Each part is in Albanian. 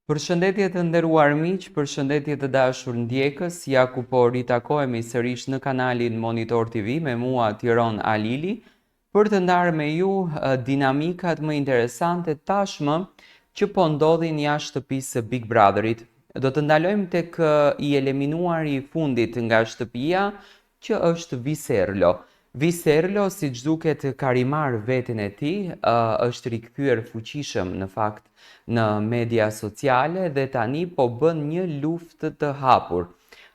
Përshëndetje të nderuar miq, përshëndetje të dashur ndjekës, ja ku po ritakohemi sërish në kanalin Monitor TV me mua Tiron Alili për të ndarë me ju dinamikat më interesante tashmë që po ndodhin jashtë shtëpisë së Big Brotherit. Do të ndalojmë tek i eliminuari i fundit nga shtëpia që është Viserlo. Viserlo, si që duket ka rimar veten e tij, është rikthyer fuqishëm në fakt në media sociale dhe tani po bën një luftë të hapur.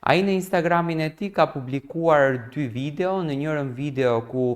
Ai në Instagramin e tij ka publikuar 2 video, në njërën video ku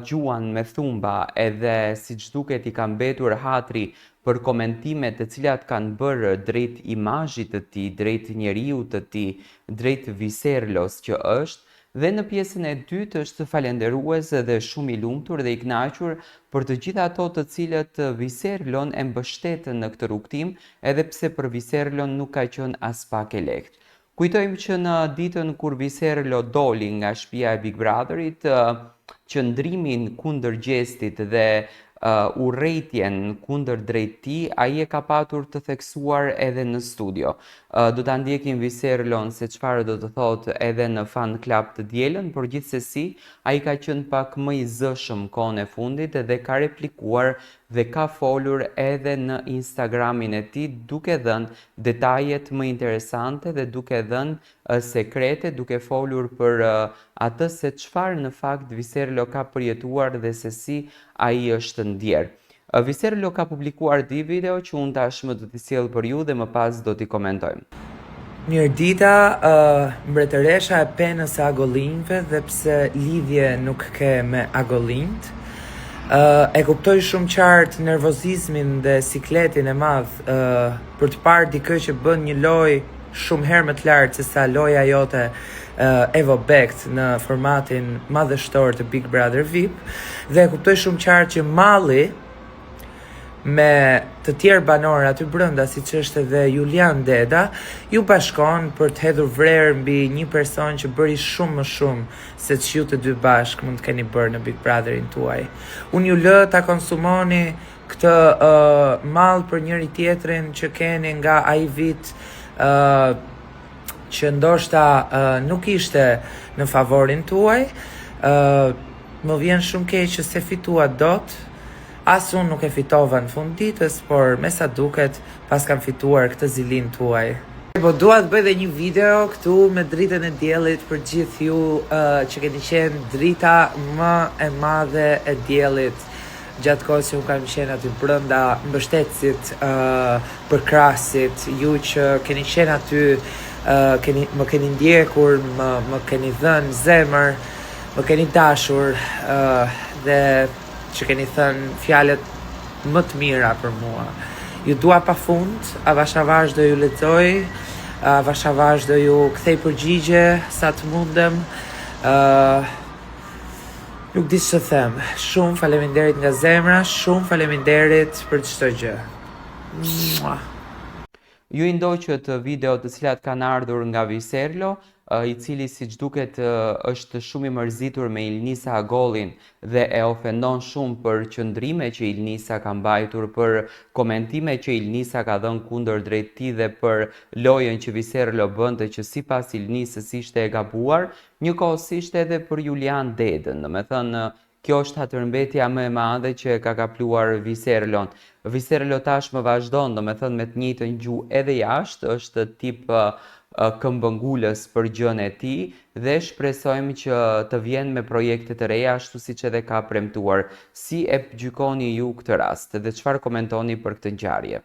gjuan me thumba edhe siç duket i ka mbetur hatri për komentimet të cilat kanë bërë drejt imazhit të tij, drejt njeriu të tij, drejt Viserlos që është. Dhe në pjesën e dytë është falenderues dhe shumë i lumtur dhe i kënaqur për të gjitha ato të cilët Viserlon e mbështetën në këtë rrugtim, edhe pse për Viserlon nuk ka qenë as pak e lehtë. Kujtojmë që në ditën kur Viserlo doli nga shtëpia e Big Brotherit, qëndrimin kundër gjestit dhe urrejtjen kundër drejt tij, ai e ka patur të theksuar edhe në studio. Do ta ndjekim Viserlon se çfarë do të thotë edhe në fan club të dielën, por gjithsesi ai ka qenë pak më i zëshëm kohën e fundit dhe ka replikuar dhe ka folur edhe në Instagramin e tij duke dhënë detajet më interesante dhe duke dhënë sekrete, duke folur për atë se çfarë në fakt Viserlo ka përjetuar dhe se si ai është ndjer. Viserlo ka publikuar 2 video që unë tashmë do t'i sjell për ju dhe më pas do t'i komentojmë. Mirdita, mbretëresha e penës e agollinjve dhe pse lidhje nuk ke me agollinjt. E kuptoj shumë qartë nervozizmin dhe sikletin e madh për të parë dikë që bën një lojë shumë herë më të lartë se sa loja jote Evo Bekt në formatin madhështor të Big Brother VIP, dhe e kuptoj shumë qartë që malli me të tjerë banorë aty brenda, siç është edhe Julian Deda, ju bashkon për të hedhur vrerë mbi një person që bëri shumë më shumë se që ju të dy bashkë mund të keni bërë në Big Brotherin tuaj. Unë ju lë ta konsumoni këtë mall për njëri tjetrin që keni nga ai vit që ndoshta nuk ishte në favorin tuaj. Më vjen shumë keq që se fitua dot. As unë nuk e fitova në fund ditës, por me sa duket pas kam fituar këtë zilin tuaj. Po dua të bëj dhe një video këtu me dritën e diellit për gjithë ju që keni qenë drita më e madhe e diellit gjatë kohës që unë kam qenë aty brenda, mbështetësit, përkrasit, ju që keni qenë aty, më keni ndjekur, më keni dhënë zemër, më keni dashur dhe që keni thënë fjalët më të mira për mua. Ju dua pafund, avashavash do ju lexoj, avashavash do ju kthej përgjigje sa të mundem. Nuk di ç'të them. Shumë faleminderit nga zemra, shumë faleminderit për çdo gjë. Mua. Ju i ndoqët video të cilat kanë ardhur nga Viserlo, i cili siç duket është shumë i mërzitur me Ilnisa Agollin dhe e ofendon shumë për qëndrime që Ilnisa ka mbajtur, për komentime që Ilnisa ka dhënë kundër drejt tij dhe për lojën që Viserlo bënte që sipas Ilnisës ishte e gabuar, njëkohësisht edhe për Julian Dedën. Domethënë kjo është hatërmbetja më e madhe që ka kapluar Viserlon. Viserlo tashmë vazhdon, domethënë me të njëjtën gjuhë edhe jashtë, është tip këmbëngulës për gjën e tij dhe shpresojmë që të vjen me projekte të reja ashtu siç edhe ka premtuar. Si e gjykoni ju këtë rast dhe çfarë komentoni për këtë ngjarje?